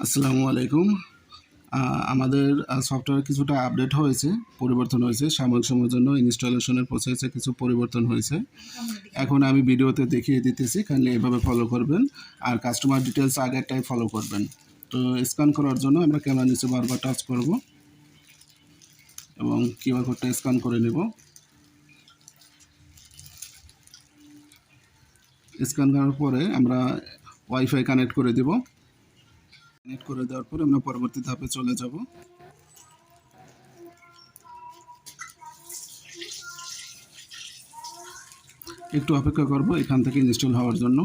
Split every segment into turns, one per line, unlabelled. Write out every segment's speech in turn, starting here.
আসসালামু আলাইকুম। আমাদের সফটওয়্যার কিছুটা আপডেট হয়েছে, পরিবর্তন হয়েছে। সাময়িক সময়ের জন্য ইনস্টলেশনের প্রসেসে কিছু পরিবর্তন হয়েছে। এখন আমি ভিডিওতে দেখিয়ে দিতেছি, কাইন্ডলি এভাবে ফলো করবেন। আর কাস্টমার ডিটেলস আগেরটাই ফলো করবেন। তো স্ক্যান করার জন্য আমরা ক্যামেরা নিচে বারবার টাচ করব এবং কিউআর কোডটা স্ক্যান করে নেব। স্ক্যান করার পরে আমরা ওয়াইফাই কানেক্ট করে দেব। কানেক্ট করে দেওয়ার পরে আমরা পরবর্তী ধাপে চলে যাব। একটু অপেক্ষা করব এখান থেকে ইনস্টল হওয়ার জন্য।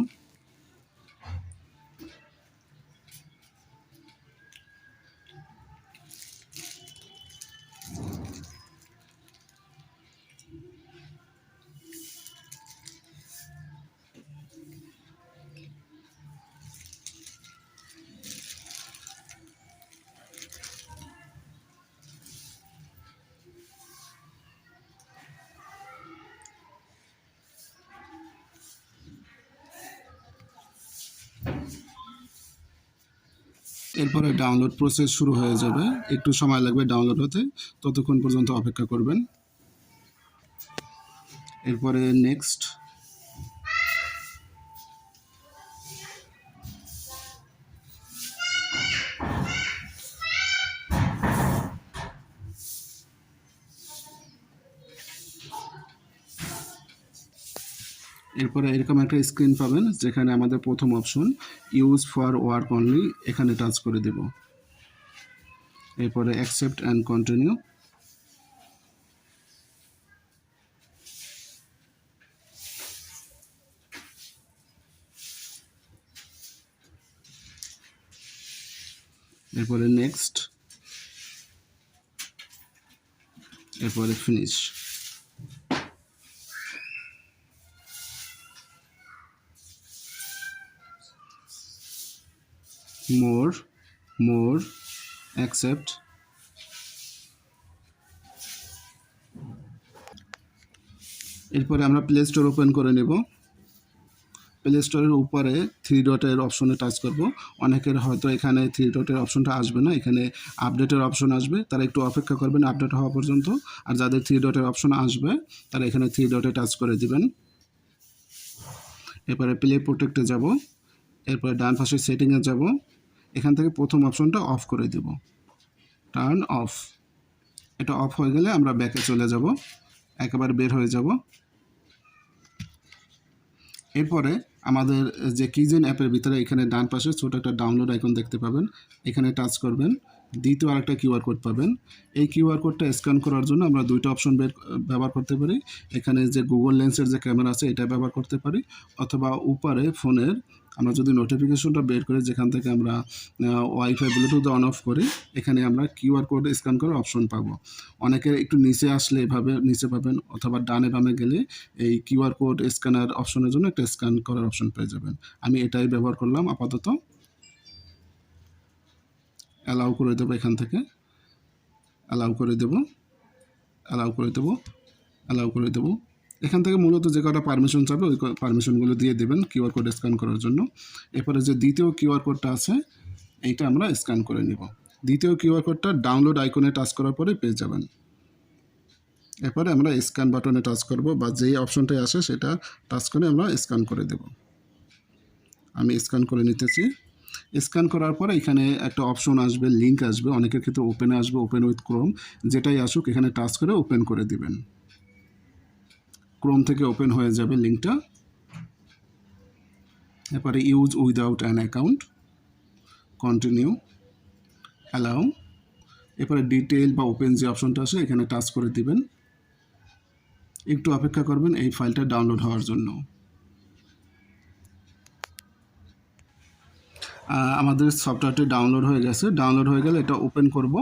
এরপরে ডাউনলোড প্রসেস শুরু হয়ে যাবে। একটু সময় লাগবে ডাউনলোড হতে, ততক্ষণ পর্যন্ত অপেক্ষা করবেন। এরপরে নেক্সট। এরপরে এরকম একটা স্ক্রিন পাবেন যেখানে আমাদের প্রথম option use for work only, এখানে টাচ করে দেব। এরপরে অ্যাকসেপ্ট অ্যান্ড কন্টিনিউ। এরপরে নেক্সট। এরপরে ফিনিশ। মোর, মোর, অ্যাকসেপ্ট। এরপরে আমরা প্লে স্টোর ওপেন করে নেব। প্লে স্টোরের উপরে থ্রি ডটের অপশনে টাচ করব। অনেকের হয়তো এখানে থ্রি ডটের অপশনটা আসবে না, এখানে আপডেটের অপশন আসবে। তারা একটু অপেক্ষা করবেন আপডেট হওয়া পর্যন্ত। আর যাদের থ্রি ডটের অপশন আসবে তারা এখানে থ্রি ডটে টাচ করে দিবেন। এরপরে প্লে প্রোটেক্টে যাব। এরপরে ডান পাশে সেটিংয়ে যাব। এখান থেকে প্রথম অপশনটা অফ করে দেব, টার্ন অফ। এটা অফ হয়ে গেলে আমরা ব্যাকে চলে যাব, একেবারে বের হয়ে যাব। এরপরে আমাদের যে কিজেন অ্যাপের ভিতরে এখানে ডান পাশে ছোটো একটা ডাউনলোড আইকন দেখতে পাবেন, এখানে টাচ করবেন। দ্বিতীয় আরেকটা কিউআর কোড পাবেন। এই কিউআর কোডটা স্ক্যান করার জন্য আমরা দুইটা অপশন ব্যবহার করতে পারি। এখানে যে গুগল লেন্সের যে ক্যামেরা আছে এটা ব্যবহার করতে পারি, অথবা উপরে ফোনের আমরা যদি নোটিফিকেশনটা বের করি যেখান থেকে আমরা ওয়াইফাই ব্লুটুথ অন অফ করি, এখানে আমরা কিউআর কোড স্ক্যান করার অপশন পাবো। অনেকের একটু নিচে আসলে এভাবে নিচে পাবেন, অথবা ডানে বামে গেলে এই কিউআর কোড স্ক্যানার অপশনের জন্য একটা স্ক্যান করার অপশন পেয়ে যাবেন। আমি এটাই ব্যবহার করলাম আপাতত। অ্যালাউ করে দেবো, এখান থেকে অ্যালাউ করে দেবো, অ্যালাউ করে দেবো, অ্যালাউ করে দেবো। এখান থেকে মূলত যে কটা পারমিশন চাবে ওই পারমিশনগুলো দিয়ে দেবেন কিউআর কোড স্ক্যান করার জন্য। এরপরে যে দ্বিতীয় কিউআর কোডটা আছে এইটা আমরা স্ক্যান করে নিব। দ্বিতীয় কিউআর কোডটা ডাউনলোড আইকনে টাচ করার পরে পেয়ে যাবেন। এরপরে আমরা স্ক্যান বাটনে টাচ করব, বা যেই অপশনটাই আসে সেটা টাচ করে আমরা স্ক্যান করে দেব। আমি স্ক্যান করে নিতেছি। স্ক্যান করার পরে এখানে একটা অপশন আসবে, লিঙ্ক আসবে। অনেকের ক্ষেত্রে ওপেনে আসবে, ওপেন উইথ ক্রোম, যেটাই আসুক এখানে টাচ করে ওপেন করে দিবেন। ক্রোম থেকে ওপেন হয়ে যাবে লিঙ্কটা। এরপরে use without an account, continue, allow. এরপরে ডিটেল বা ওপেন যে অপশনটা আসে এখানে টাচ করে দিবেন। একটু অপেক্ষা করবেন এই ফাইলটা ডাউনলোড হওয়ার জন্য। আমাদের সফটওয়্যারটি ডাউনলোড হয়ে গেছে। ডাউনলোড হয়ে গেলে এটা ওপেন করব।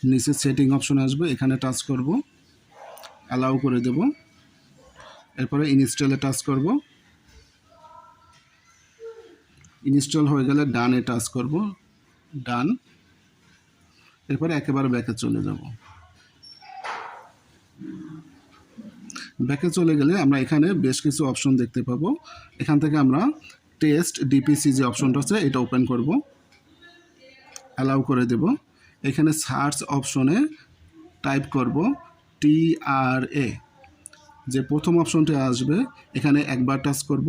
নিচে সেটিং অপশন আসবে, এখানে টাচ করব, অ্যালাউ করে দেব। এরপরে ইনস্টলে টাচ করব। ইনস্টল হয়ে গেলে ডানে টাচ করব, ডান। এরপরে একেবারে ব্যাকে চলে যাব। ব্যাকে চলে গেলে আমরা এখানে বেশ কিছু অপশন দেখতে পাবো। এখান থেকে আমরা টেস্ট ডিপিসি যে অপশনটা আছে এটা ওপেন করব। অ্যালাউ করে দেব। এখানে সার্চ অপশনে টাইপ করব TRA, যে প্রথম অপশনটি আসবে এখানে একবার টাচ করব,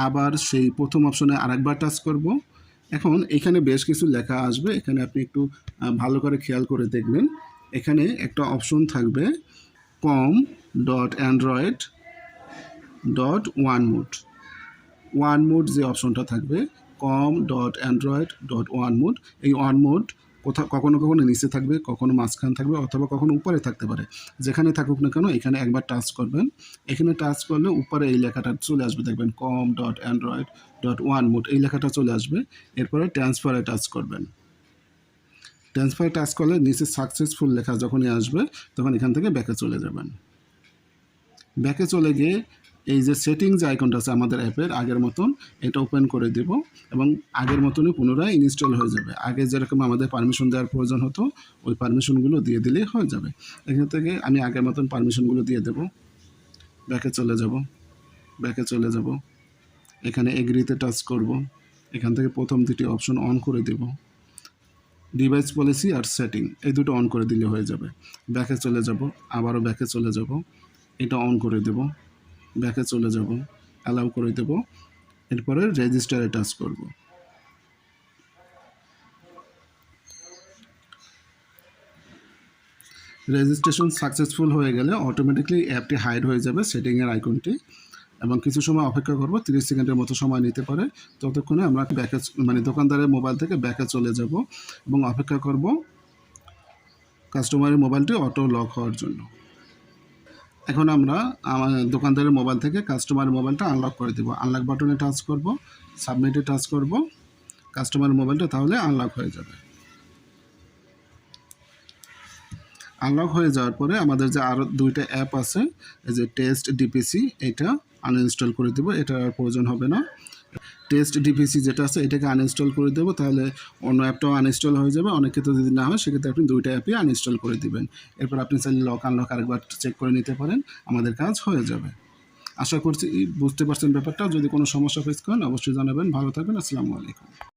আবার সেই প্রথম অপশনে আরেকবার টাচ করব। এখন এখানে বেশ কিছু লেখা আসবে, এখানে আপনি একটু ভালো করে খেয়াল করে দেখবেন। এখানে একটা অপশন থাকবে com.android.onemood, ওয়ানমোড যে অপশনটা থাকবে com.android.onemood, এই ওয়ানমোড কখনো কখনো নিচে থাকবে, কখনো মাঝখান থাকবে, অথবা কখনো উপরে থাকতে পারে। যেখানে থাকুক না কেন এখানে একবার টাচ করবেন। এখানে টাচ করলে উপরে এই লেখাটা চলে আসবে, দেখবেন com.android.onemood এই লেখাটা চলে আসবে। এরপরে ট্রান্সফারে টাচ করবেন। ট্রান্সফারে টাচ করলে নিচে সাকসেসফুল লেখা যখনই আসবে তখন এখান থেকে ব্যাকে চলে যাবেন। ব্যাকে চলে গিয়ে এই যে সেটিং যে আইকনটা আছে আমাদের অ্যাপের আগের মতন, এটা ওপেন করে দেব এবং আগের মতনই পুনরায় ইনস্টল হয়ে যাবে। আগে যেরকম আমাদের পারমিশন দেওয়ার প্রয়োজন হতো ওই পারমিশনগুলো দিয়ে দিলেই হয়ে যাবে। এখান থেকে আমি আগের মতন পারমিশনগুলো দিয়ে দেব। ব্যাকে চলে যাব, ব্যাকে চলে যাব, এখানে এগ্রিতে টাচ করব। এখান থেকে প্রথম দুটি অপশন অন করে দেব, ডিভাইস পলিসি আর সেটিং, এই দুটো অন করে দিলে হয়ে যাবে। ব্যাকে চলে যাব, আবারও ব্যাকে চলে যাব, এটা অন করে দেব, ব্যাকে চলে যাব, অ্যালাউ করে দেব, এরপরে রেজিস্টারে টাচ করব। রেজিস্ট্রেশন সাকসেসফুল হয়ে গেলে অটোমেটিকলি অ্যাপটি হাইড হয়ে যাবে সেটিংয়ের আইকনটি, এবং কিছু সময় অপেক্ষা করব, 30 সেকেন্ডের মতো সময় নিতে পারে। ততক্ষণে আমরা ব্যাকে দোকানদারের মোবাইল থেকে ব্যাকে চলে যাব এবং অপেক্ষা করব কাস্টমারের মোবাইলটি অটো লক হওয়ার জন্য। এখন আমরা দোকানদারের মোবাইল থেকে কাস্টমারের মোবাইলটা আনলক করে দেব। আনলক বাটনে টাচ করব, সাবমিটে টাচ করব, কাস্টমারের মোবাইলটা তাহলে আনলক হয়ে যাবে। আনলক হয়ে যাওয়ার পরে আমাদের যে আরও দুইটা অ্যাপ আছে, এই যে টেস্ট ডিপিসি, এটা আনইনস্টল করে দেবো, এটা আর প্রয়োজন হবে না। টেস্ট ডিপিসি যেটা আছে এটাকে আনইনস্টল করে দেবো, তাহলে অন্য অ্যাপটাও আনইনস্টল হয়ে যাবে। অনেক ক্ষেত্রে যদি না হয় সেক্ষেত্রে আপনি দুইটা অ্যাপই আনইনস্টল করে দিবেন। এরপর আপনি চাইলে লক আনলক আরেকবার চেক করে নিতে পারেন, আমাদের কাজ হয়ে যাবে। আশা করছি বুঝতে পারছেন ব্যাপারটা। যদি কোনো সমস্যা ফেস করেন অবশ্যই জানাবেন। ভালো থাকবেন। আসসালামু আলাইকুম।